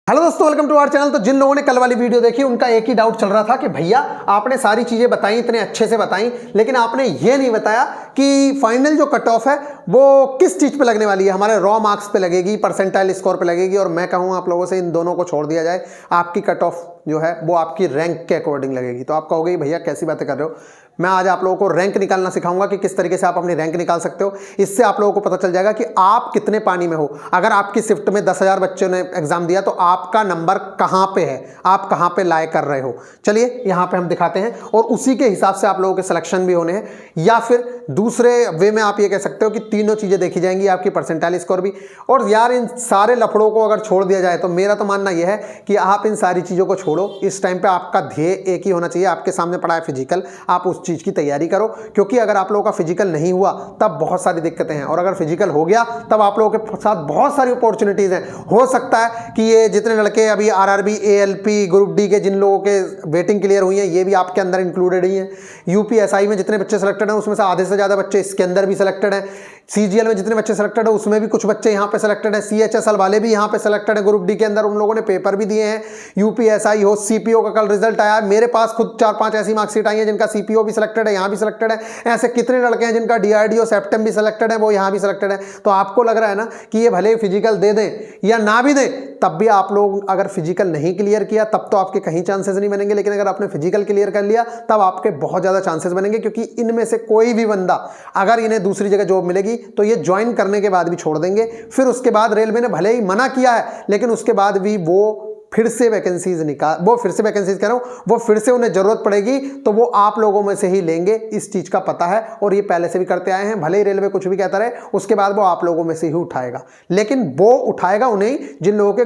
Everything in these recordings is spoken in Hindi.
हेलो दोस्तों, वेलकम टू आवर चैनल। तो जिन लोगों ने कल वाली वीडियो देखी उनका एक ही डाउट चल रहा था कि भैया आपने सारी चीजें बताई, इतने अच्छे से बताई, लेकिन आपने ये नहीं बताया कि फाइनल जो कट ऑफ है वो किस चीज पे लगने वाली है। हमारे रॉ मार्क्स पे लगेगी, परसेंटाइल स्कोर पे लगेगी, और मैं कहूँ आप लोगों से इन दोनों को छोड़ दिया जाए, आपकी कट ऑफ जो है वो आपकी रैंक के अकॉर्डिंग लगेगी। तो आप कहोगे भैया कैसी बातें कर रहे हो। मैं आज आप लोगों को रैंक निकालना सिखाऊंगा कि किस तरीके से आप अपनी रैंक निकाल सकते हो। इससे आप लोगों को पता चल जाएगा कि आप कितने पानी में हो। अगर आपकी शिफ्ट में 10,000 बच्चों ने एग्जाम दिया तो आपका नंबर कहां पे है, आप कहां पे लाए कर रहे हो। चलिए यहां पे हम दिखाते हैं और उसी के हिसाब से आप लोगों के सिलेक्शन भी होने हैं, या फिर दूसरे वे में आप ये कह सकते हो कि तीनों चीजें देखी जाएंगी, आपकी परसेंटाइल स्कोर भी। और यार इन सारे लफड़ों को अगर छोड़ दिया जाए तो मेरा तो मानना यह है कि आप इन सारी चीजों को छोड़ो। इस टाइम पे आपका ध्येय एक ही होना चाहिए। आपके सामने पड़ा है फिजिकल, आप उस चीज की तैयारी करो, क्योंकि अगर आप लोगों का फिजिकल नहीं हुआ तब बहुत सारी दिक्कतें हैं, और अगर फिजिकल हो गया तब आप लोगों के साथ बहुत सारी अपॉर्चुनिटीज हैं। हो सकता है कि ये जितने लड़के अभी आरआरबी, एएलपी, ग्रुप डी के जिन लोगों के वेटिंग क्लियर हुई है, ये भी आपके अंदर इंक्लूडेड ही हैं। यूपीएसआई में जितने बच्चे सेलेक्टेड हैं उसमें से आधे से ज्यादा बच्चे इसके अंदर भी सिलेक्टेड हैं। सीजीएल में जितने बच्चे सेलेक्टेड है उसमें भी कुछ बच्चे यहाँ पे सिलेक्टेड हैं। सीएचएसएल वाले भी यहाँ पे सिलेक्टेड है ग्रुप डी के अंदर, उन लोगों ने पेपर भी दिए हैं। यूपीएसआई हो, सीपीओ का कल रिजल्ट आया, मेरे पास खुद 4-5 ऐसी मार्कशीट आई है जिनका सीपीओ भी सिलेक्टेड है, यहाँ भी सिलेक्टेड है। ऐसे कितने लड़के हैं जिनका डीआरडीओ सेप्टेम भी सिलेक्टेड है, वो यहाँ भी सिलेक्टेड है। तो आपको लग रहा है ना कि ये भले फिजिकल दे दें या ना भी दें, तब भी आप लोग अगर फिजिकल नहीं क्लियर किया तब तो आपके कहीं चांसेस नहीं बनेंगे, लेकिन अगर आपने फिजिकल क्लियर कर लिया तब आपके बहुत ज्यादा चांसेस बनेंगे। क्योंकि इनमें से कोई भी बंदा अगर इन्हें दूसरी जगह जॉब मिलेगी तो ये ज्वाइन करने के बाद भी छोड़ देंगे। फिर उसके बाद रेलवे ने भले ही मना किया है, लेकिन उसके बाद भी वो फिर से वैकेंसीज कह रहा हूं, वो फिर से उन्हें जरूरत पड़ेगी तो वो आप लोगों में से ही लेंगे। इस चीज का पता है और ये पहले से भी करते आए हैं। भले ही रेलवे कुछ भी कहता रहे, उसके बाद वो आप लोगों में से ही उठाएगा, लेकिन वो उठाएगा उन्हें जिन लोगों के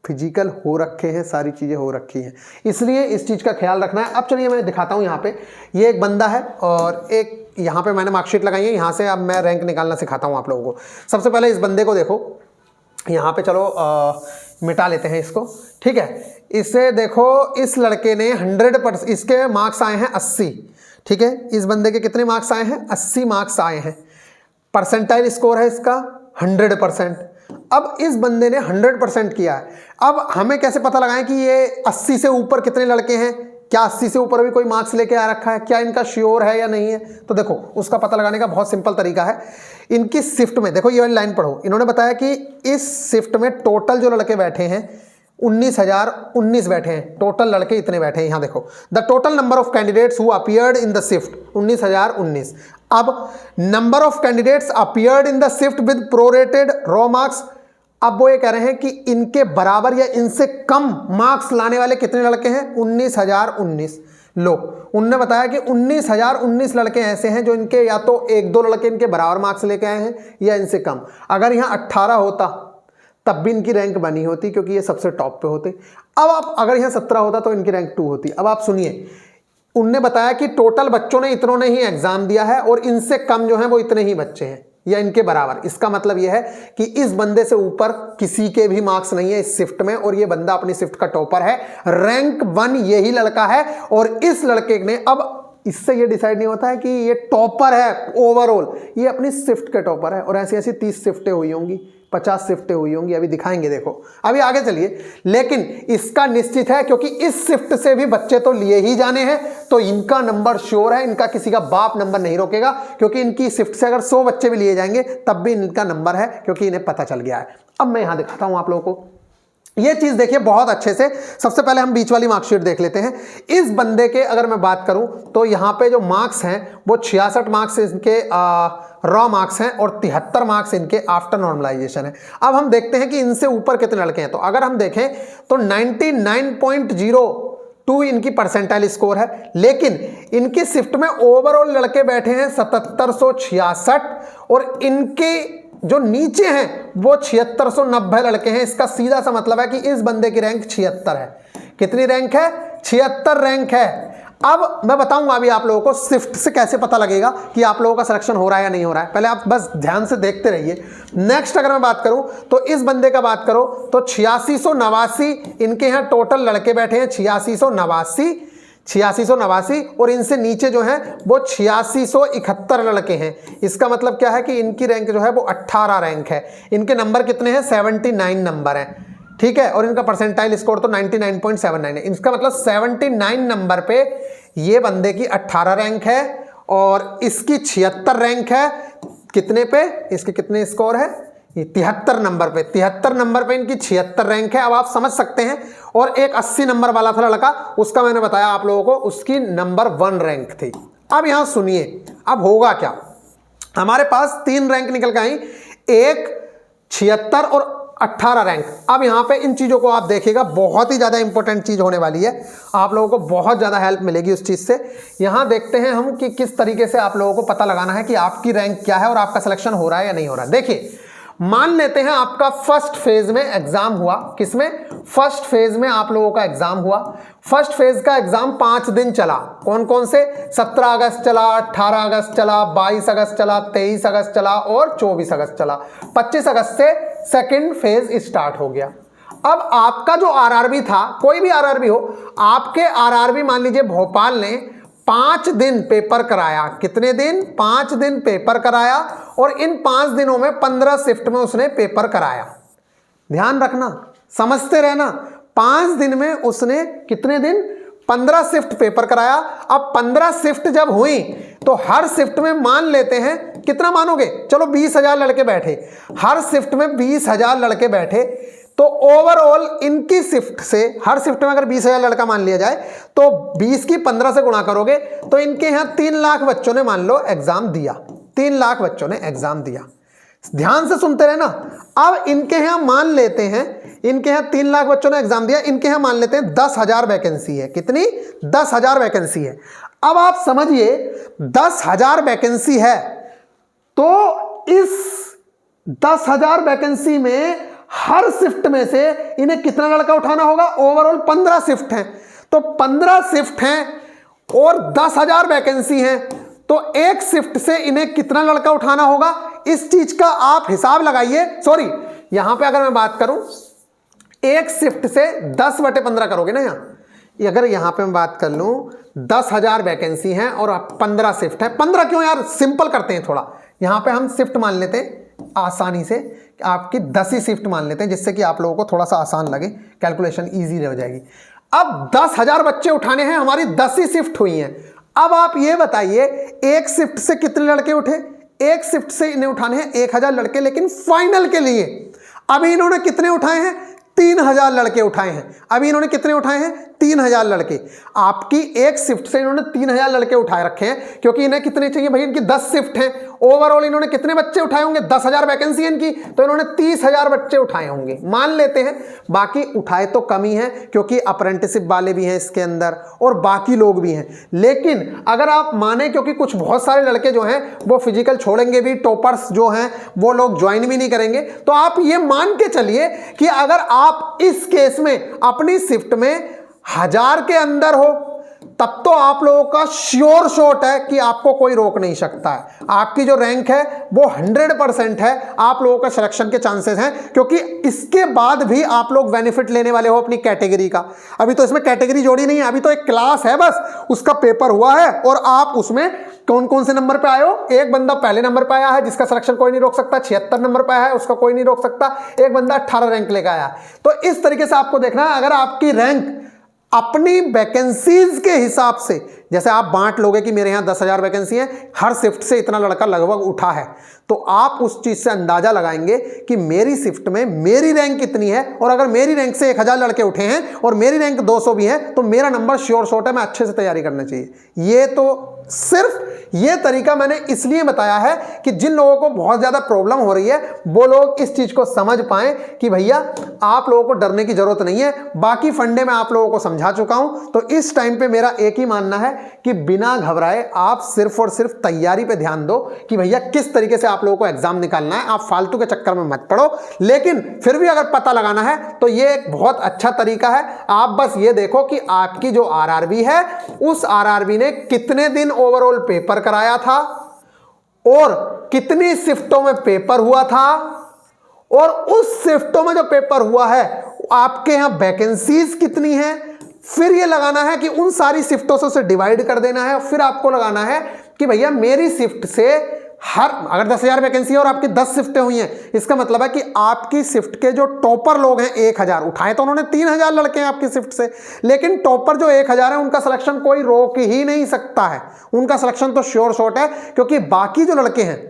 फिजिकल हो रखे हैं, सारी चीजें हो रखी हैं। इसलिए इस चीज का ख्याल रखना है। अब चलिए मैं दिखाता हूं। यहाँ पे ये एक बंदा है और एक यहाँ पे मैंने मार्कशीट लगाई है। यहाँ से अब मैं रैंक निकालना सिखाता हूं आप लोगों को। सबसे पहले इस बंदे को देखो, यहाँ पे चलो मिटा लेते हैं इसको, ठीक है। इसे देखो, इस लड़के ने 100%, इसके मार्क्स आए हैं 80, ठीक है। इस बंदे के कितने मार्क्स आए हैं? 80 मार्क्स आए हैं। परसेंटाइल स्कोर है इसका 100%। अब इस बंदे ने 100% किया है। अब हमें कैसे पता लगाएं कि ये 80 से ऊपर कितने लड़के हैं? क्या 80 से ऊपर भी कोई मार्क्स लेके आ रखा है? क्या इनका श्योर है या नहीं है? तो देखो, उसका पता लगाने का बहुत सिंपल तरीका है। इनकी शिफ्ट में देखो, ये वाली लाइन पढ़ो। इन्होंने बताया कि इस शिफ्ट में टोटल जो लड़के बैठे हैं 19,019 बैठे हैं। टोटल लड़के इतने बैठे हैं। यहां देखो, the total number of candidates who appeared in the shift 19,019। अब number of candidates appeared in the shift with prorated raw marks. अब वो ये कह रहे हैं कि इनके बराबर या इनसे कम मार्क्स लाने वाले कितने लड़के हैं? 19,019। लो, उनने बताया कि 19,019 लड़के ऐसे हैं जो इनके या तो 1-2 लड़के इनके बराबर मार्क्स लेके आए हैं या इनसे कम। अगर यहाँ 18 होता तब भी इनकी रैंक बनी होती, क्योंकि ये सबसे टॉप पे होते। अब आप अगर यहाँ 17 होता तो इनकी रैंक 2 होती। अब आप सुनिए, उनने बताया कि टोटल बच्चों ने इतनों ने ही एग्जाम दिया है और इनसे कम जो है वो इतने ही बच्चे हैं या इनके बराबर। इसका मतलब यह है कि इस बंदे से ऊपर किसी के भी मार्क्स नहीं है इस शिफ्ट में, और ये बंदा अपनी शिफ्ट का टॉपर है। रैंक 1 यही लड़का है, और इस लड़के ने, अब इससे ये डिसाइड नहीं होता है कि ये टॉपर है ओवरऑल, ये अपनी शिफ्ट के टॉपर है। और ऐसी ऐसी 30 शिफ्टें हुई होंगी, 50 शिफ्टें हुई होंगी, अभी दिखाएंगे। देखो अभी आगे चलिए, लेकिन इसका निश्चित है क्योंकि इस शिफ्ट से भी बच्चे तो लिए ही जाने हैं, तो इनका नंबर श्योर है। इनका किसी का बाप नंबर नहीं रोकेगा, क्योंकि इनकी शिफ्ट से अगर 100 बच्चे भी लिए जाएंगे तब भी इनका नंबर है, क्योंकि इन्हें पता चल गया है। अब मैं यहां दिखाता हूं आप लोगों को, ये चीज देखिए बहुत अच्छे से। सबसे पहले हम बीच वाली मार्कशीट देख लेते हैं। इस बंदे के अगर मैं बात करूं तो यहां पे जो मार्क्स हैं वो 66 मार्क्स इनके रॉ मार्क्स हैं और 73 मार्क्स इनके आफ्टर नॉर्मलाइजेशन है। अब हम देखते हैं कि इनसे ऊपर कितने लड़के हैं। तो अगर हम देखें तो 99.02 इनकी परसेंटाइल स्कोर है, लेकिन इनकी शिफ्ट में ओवरऑल लड़के बैठे हैं 7766, और इनके जो नीचे हैं वो 7690 लड़के हैं। इसका सीधा सा मतलब है कि इस बंदे की रैंक 76 है। कितनी रैंक है? 76 रैंक है। अब मैं बताऊंगा अभी आप लोगों को शिफ्ट से कैसे पता लगेगा कि आप लोगों का सिलेक्शन हो रहा है या नहीं हो रहा है। पहले आप बस ध्यान से देखते रहिए। नेक्स्ट अगर मैं बात करूं तो इस बंदे का बात करो तो 8689 इनके यहाँ टोटल लड़के बैठे हैं, 8689, और इनसे नीचे जो है वो 8671 लड़के हैं। इसका मतलब क्या है कि इनकी रैंक जो है वो 18 रैंक है। इनके नंबर कितने हैं? 79 नंबर हैं, ठीक है, और इनका परसेंटाइल स्कोर तो 99.79 है। इसका मतलब 79 नंबर पे ये बंदे की 18 रैंक है और इसकी 76 रैंक है। कितने पे? इसके कितने स्कोर है? 73 नंबर पे। 73 नंबर पे इनकी 76 रैंक है। अब आप समझ सकते हैं। और एक 80 नंबर वाला था लड़का, उसका मैंने बताया आप लोगों को, उसकी नंबर 1 रैंक थी। अब यहां सुनिए, अब होगा क्या। हमारे पास 3 रैंक निकल के आई, एक 76 और 18 रैंक। अब यहां पे इन चीजों को आप देखिएगा, बहुत ही ज्यादा इंपॉर्टेंट चीज होने वाली है, आप लोगों को बहुत ज्यादा हेल्प मिलेगी उस चीज से। यहां देखते हैं हम कि किस तरीके से आप लोगों को पता लगाना है कि आपकी रैंक क्या है और आपका सिलेक्शन हो रहा है या नहीं हो रहा है। देखिए, मान लेते हैं आपका फर्स्ट फेज में एग्जाम हुआ। किसमें? फर्स्ट फेज में आप लोगों का एग्जाम हुआ। फर्स्ट फेज का एग्जाम 5 दिन चला। कौन कौन से? 17 अगस्त चला, 18 अगस्त चला, 22 अगस्त चला, 23 अगस्त चला और 24 अगस्त चला। 25 अगस्त से सेकंड फेज स्टार्ट हो गया। अब आपका जो आरआरबी था, कोई भी आरआरबी हो, आपके आरआरबी मान लीजिए भोपाल ने 5 दिन पेपर कराया। कितने दिन? 5 दिन पेपर कराया और इन 5 दिनों में 15 शिफ्ट में उसने पेपर कराया। ध्यान रखना, समझते रहना। 5 दिन में उसने कितने दिन? 15 शिफ्ट पेपर कराया। अब 15 शिफ्ट जब हुई तो हर शिफ्ट में मान लेते हैं, कितना मानोगे? चलो 20,000 लड़के बैठे, हर शिफ्ट में 20,000 लड़के बैठे, तो ओवरऑल इनकी शिफ्ट से, हर शिफ्ट में अगर 20,000 लड़का मान लिया जाए तो 20 की 15 से गुणा करोगे तो इनके यहां 3 लाख बच्चों ने मान लो एग्जाम दिया। 3 लाख बच्चों ने एग्जाम दिया। ध्यान से सुनते रहना। अब इनके यहां मान लेते हैं, इनके यहां 3 लाख बच्चों ने एग्जाम दिया, इनके यहां मान लेते हैं 10,000 वैकेंसी है। कितनी? 10,000 वैकेंसी है। अब आप समझिए 10,000 वैकेंसी है तो इस 10,000 वैकेंसी में हर शिफ्ट में से इन्हें कितना लड़का उठाना होगा? ओवरऑल 15 शिफ्ट हैं, तो 15 शिफ्ट हैं और 10,000 वैकेंसी हैं, तो एक शिफ्ट से इन्हें कितना लड़का उठाना होगा? इस चीज का आप हिसाब लगाइए। सॉरी, यहां पे अगर मैं बात करूं, एक शिफ्ट से 10/15 करोगे ना, अगर यहां पे मैं बात कर लूं, 10,000 वैकेंसी हैं और 15 शिफ्ट है। 15 क्यों यार, सिंपल करते हैं थोड़ा। यहां पे हम शिफ्ट मान लेते हैं आसानी से, आपकी 10 ही शिफ्ट मान लेते हैं, जिससे कि आप लोगों को थोड़ा सा आसान लगे, कैलकुलेशन इजी हो जाएगी। अब 10,000 बच्चे उठाने हैं, हमारी 10 ही शिफ्ट हुई हैं। अब आप ये बताइए, एक शिफ्ट से कितने लड़के उठे? एक शिफ्ट से इन्हें उठाने हैं 1,000 लड़के, लेकिन फाइनल के लिए अभी इन्होंने कितने उठाए हैं? 3,000 लड़के उठाए हैं। अभी इन्होंने कितने उठाए हैं? 3,000 लड़के। आपकी एक शिफ्ट से इन्होंने 3,000 लड़के उठाए रखे हैं, क्योंकि इन्हें कितने चाहिए भाई? इनकी 10 शिफ्ट हैं। ओवरऑल इन्होंने कितने बच्चे उठाए होंगे? 10,000 वैकेंसी है इनकी, तो इन्होंने 30,000 बच्चे उठाए होंगे, मान लेते हैं। बाकी उठाए तो कम ही है, क्योंकि अप्रेंटिसिप वाले भी हैं इसके अंदर और बाकी लोग भी हैं। लेकिन अगर आप माने, क्योंकि कुछ बहुत सारे लड़के जो हैं वो फिजिकल छोड़ेंगे भी, टॉपर्स जो हैं वो लोग ज्वाइन भी नहीं करेंगे, तो आप ये मान के चलिए कि अगर आप इस केस में अपनी शिफ्ट में 1000 के अंदर हो, तब तो आप लोगों का श्योर शॉट है कि आपको कोई रोक नहीं सकता है। आपकी जो रैंक है वो 100% है, आप लोगों का सिलेक्शन के चांसेस हैं, क्योंकि इसके बाद भी आप लोग बेनिफिट लेने वाले हो अपनी कैटेगरी का। अभी तो इसमें कैटेगरी जोड़ी नहीं है, अभी तो एक क्लास है, बस उसका पेपर हुआ है और आप उसमें कौन कौन से नंबर पे आए हो। एक बंदा पहले नंबर पे आया है, जिसका सिलेक्शन कोई नहीं रोक सकता। 76 नंबर पे आया है, उसका कोई नहीं रोक सकता। एक बंदा 18 रैंक लेकर आया। तो इस तरीके से आपको देखना है, अगर आपकी रैंक अपनी वैकेंसीज के हिसाब से, जैसे आप बांट लोगे कि मेरे यहाँ 10,000 वैकेंसी है, हर शिफ्ट से इतना लड़का लगभग उठा है, तो आप उस चीज से अंदाजा लगाएंगे कि मेरी शिफ्ट में मेरी रैंक कितनी है। और अगर मेरी रैंक से 1,000 लड़के उठे हैं और मेरी रैंक 200 भी है, तो मेरा नंबर श्योर शॉट है, मैं अच्छे से तैयारी करना चाहिए। ये तो सिर्फ ये तरीका मैंने इसलिए बताया है कि जिन लोगों को बहुत ज्यादा प्रॉब्लम हो रही है वो लोग इस चीज को समझ पाएं कि भैया आप लोगों को डरने की जरूरत नहीं है। बाकी फंडे मैं आप लोगों को समझा चुका हूं। तो इस टाइम पे मेरा एक ही मानना है कि बिना घबराए आप सिर्फ और सिर्फ तैयारी पे ध्यान दो कि भैया किस तरीके से आप लोगों को एग्जाम निकालना है। आप फालतू के चक्कर में मत पड़ो, लेकिन फिर भी अगर पता लगाना है तो ये एक बहुत अच्छा तरीका है। आप बस ये देखो कि आपकी जो आरआरबी है, उस आरआरबी ने कितने दिन ओवरऑल पेपर कराया था और कितनी शिफ्टों में पेपर हुआ था, और उस शिफ्टों में जो पेपर हुआ है आपके यहां वैकेंसीज कितनी है। फिर ये लगाना है कि उन सारी शिफ्टों से उसे डिवाइड कर देना है। फिर आपको लगाना है कि भैया मेरी शिफ्ट से हर अगर 10,000 वैकेंसी है और आपकी 10 शिफ्टें हुई हैं, इसका मतलब है कि आपकी शिफ्ट के जो टॉपर लोग हैं 1,000 उठाए तो उन्होंने 3,000 लड़के हैं आपकी शिफ्ट से, लेकिन टॉपर जो 1,000 है उनका सिलेक्शन कोई रोक ही नहीं सकता है, उनका सिलेक्शन तो श्योर शॉट है, क्योंकि बाकी जो लड़के हैं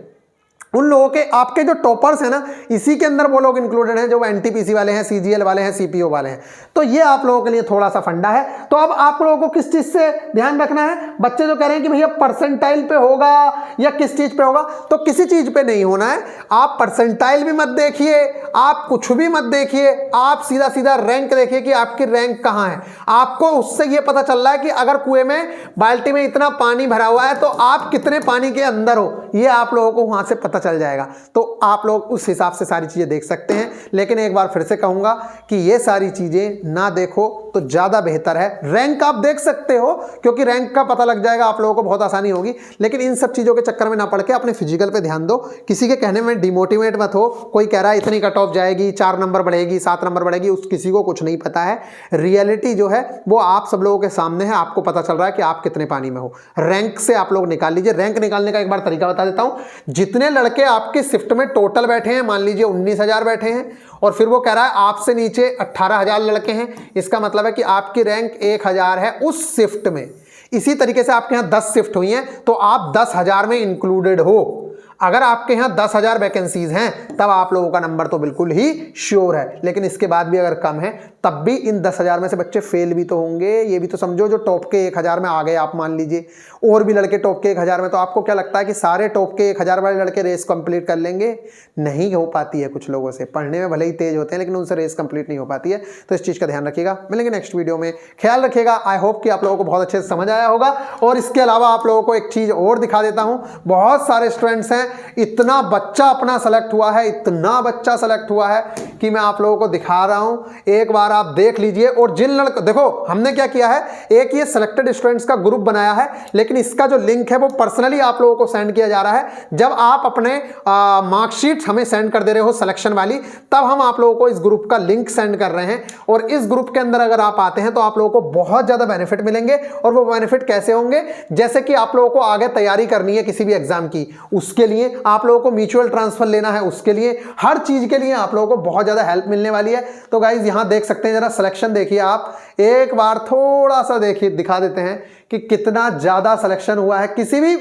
उन लोगों के, आपके जो टॉपर्स हैं ना, इसी के अंदर वो लोग इंक्लूडेड हैं जो एनटीपीसी वाले हैं, सीजीएल वाले हैं, सीपीओ वाले हैं। तो ये आप लोगों के लिए थोड़ा सा फंडा है। तो अब आप लोगों को किस चीज से ध्यान रखना है? बच्चे जो कह रहे हैं कि भैया परसेंटाइल पे होगा या किस चीज पे होगा, तो किसी चीज पे नहीं होना है। आप परसेंटाइल भी मत देखिए, आप कुछ भी मत देखिए, आप सीधा सीधा रैंक देखिए कि आपकी रैंक कहां है। आपको उससे ये पता चल रहा है कि अगर कुएं में बाल्टी में इतना पानी भरा हुआ है तो आप कितने पानी के अंदर हो, ये आप लोगों को वहां से पता चल जाएगा। तो आप लोग उस हिसाब से सारी चीजें देख सकते हैं। लेकिन एक बार फिर से कहूंगा कि ये सारी चीजें ना देखो तो ज्यादा बेहतर है। रैंक आप देख सकते हो, क्योंकि रैंक का पता लग जाएगा, आप लोगों को बहुत आसानी होगी। लेकिन इन सब चीजों के चक्कर में ना पड़ के अपने फिजिकल पे ध्यान दो। किसी के कहने में डिमोटिवेट मत हो। कोई कह रहा है इतनी कट ऑफ जाएगी, 4 नंबर बढ़ेगी, 7 नंबर बढ़ेगी, उस किसी को कुछ नहीं पता है। रियलिटी जो है वो आप सब लोगों के सामने है। आपको पता चल रहा है कि आप कितने पानी में हो। रैंक से आप लोग निकाल लीजिए। रैंक निकालने का एक बार तरीका बता देता हूं। जितने लड़के आपके शिफ्ट में टोटल बैठे हैं, मान लीजिए 19,000 बैठे हैं, और फिर वो कह रहा है आपसे नीचे 18,000 लड़के हैं, इसका मतलब है कि आपकी रैंक 1,000 है उस शिफ्ट में। इसी तरीके से आपके यहां 10 शिफ्ट हुई हैं तो आप 10,000 में इंक्लूडेड हो। अगर आपके यहां 10,000 वैकेंसीज हैं तब आप लोगों का नंबर तो बिल्कुल ही श्योर है। लेकिन इसके बाद भी अगर कम है तब भी इन 10,000 में से बच्चे फेल भी तो होंगे। ये भी तो समझो, जो टॉप के 1,000 में आ गए आप मान लीजिए, और भी लड़के टॉप के 1,000 में, तो आपको क्या लगता है कि सारे टॉप के 1,000 वाले लड़के रेस कंप्लीट कर लेंगे? नहीं हो पाती है। कुछ लोगों से पढ़ने में भले ही तेज होते हैं लेकिन उनसे रेस कंप्लीट नहीं हो पाती है। तो इस चीज़ का ध्यान रखिएगा। मिलेंगे नेक्स्ट वीडियो में, ख्याल रखिएगा। आई होप कि आप लोगों को बहुत अच्छे से समझ आया होगा। और इसके अलावा आप लोगों को एक चीज़ और दिखा देता हूँ। बहुत सारे स्टूडेंट्स हैं, इतना बच्चा अपना सेलेक्ट हुआ है, इतना बच्चा सेलेक्ट हुआ है कि मैं आप लोगों को दिखा रहा हूं। एक बार आप देख लीजिए। और जिन लड़के, देखो हमने क्या किया है, एक ये सिलेक्टेड स्टूडेंट्स का ग्रुप बनाया है, लेकिन इसका जो लिंक है वो पर्सनली आप लोगों को सेंड किया जा रहा है। जब आप अपने मार्कशीट हमें सेंड कर दे रहे हो सिलेक्शन वाली, तब हम आप लोगों को इस ग्रुप का लिंक सेंड कर रहे हैं। और इस ग्रुप के अंदर अगर आप आते हैं तो आप लोगों को बहुत ज्यादा बेनिफिट मिलेंगे। और वो बेनिफिट कैसे होंगे? जैसे कि आप लोगों को आगे तैयारी करनी है किसी भी एग्जाम की, उसके लिए आप लोगों को म्यूचुअल ट्रांसफर लेना है, उसके लिए, हर चीज के लिए आप लोगों को बहुत ज्यादा हेल्प मिलने वाली है। तो गाइज यहां देख सकते हैं, जरा सिलेक्शन देखिए आप, एक बार थोड़ा सा देखिए, दिखा देते हैं कि कितना ज्यादा सिलेक्शन हुआ है। किसी भी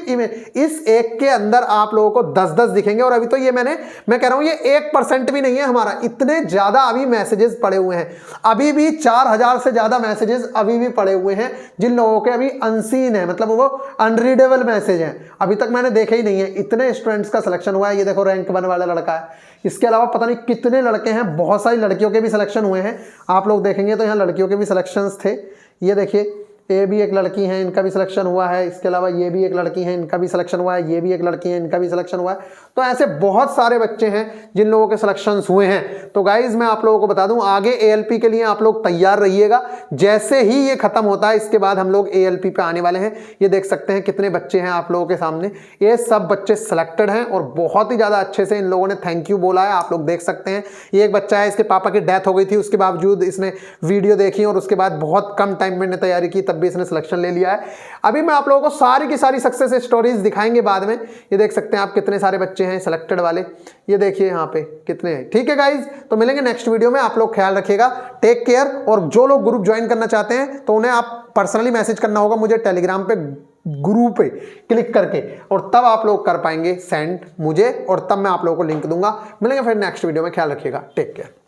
इस एक के अंदर आप लोगों को 10-10 दिखेंगे। और अभी तो ये मैं कह रहा हूं ये 1% भी नहीं है हमारा, इतने ज्यादा अभी मैसेजेस पड़े हुए हैं। अभी भी 4,000 से ज्यादा मैसेजेस अभी भी पड़े हुए हैं, जिन लोगों के अभी अनसीन है, मतलब वो अनरीडेबल मैसेज हैं, अभी तक मैंने देखे ही नहीं है। इतने स्टूडेंट्स का सिलेक्शन हुआ है। ये देखो रैंक 1 वाला लड़का है। इसके अलावा पता नहीं कितने लड़के हैं, बहुत सारी लड़कियों के भी सिलेक्शन हुए हैं। आप लोग देखेंगे तो यहाँ लड़कियों के भी सिलेक्शंस थे। ये देखिए, ये भी एक लड़की है, इनका भी सिलेक्शन हुआ है। इसके अलावा ये भी एक लड़की है, इनका भी सिलेक्शन हुआ है। ये भी एक लड़की है, इनका भी सिलेक्शन हुआ है। तो ऐसे बहुत सारे बच्चे हैं जिन लोगों के सिलेक्शंस हुए हैं। तो गाइज मैं आप लोगों को बता दूं, आगे एएलपी के लिए आप लोग तैयार रहिएगा। जैसे ही ये खत्म होता है इसके बाद हम लोग एएलपी पे आने वाले हैं। ये देख सकते हैं कितने बच्चे हैं आप लोगों के सामने। ये सब बच्चे सिलेक्टेड हैं और बहुत ही ज्यादा अच्छे से इन लोगों ने थैंक यू बोला है। आप लोग देख सकते हैं, ये एक बच्चा है, इसके पापा की डेथ हो गई थी, उसके बावजूद इसने वीडियो देखी और उसके बाद बहुत कम टाइम में तैयारी की, तब भी इसने सिलेक्शन ले लिया है। अभी मैं आप लोगों को सारी की सारी सक्सेस स्टोरीज दिखाएंगे बाद में। ये देख सकते हैं आप कितने सारे बच्चे हैं सिलेक्टेड वाले, ये देखिए यहाँ पे कितने हैं। ठीक है गाइज, तो मिलेंगे नेक्स्ट वीडियो में। आप लोग ख्याल रखिएगा, टेक केयर। और जो लोग ग्रुप ज्वाइन करना चाहते हैं तो उन्हें आप पर्सनली मैसेज करना होगा मुझे टेलीग्राम पे, ग्रुप पे क्लिक करके, और तब आप लोग कर पाएंगे सेंड मुझे, और तब मैं आप लोगों को लिंक दूंगा। मिलेंगे फिर नेक्स्ट वीडियो में, ख्याल रखिएगा, टेक केयर।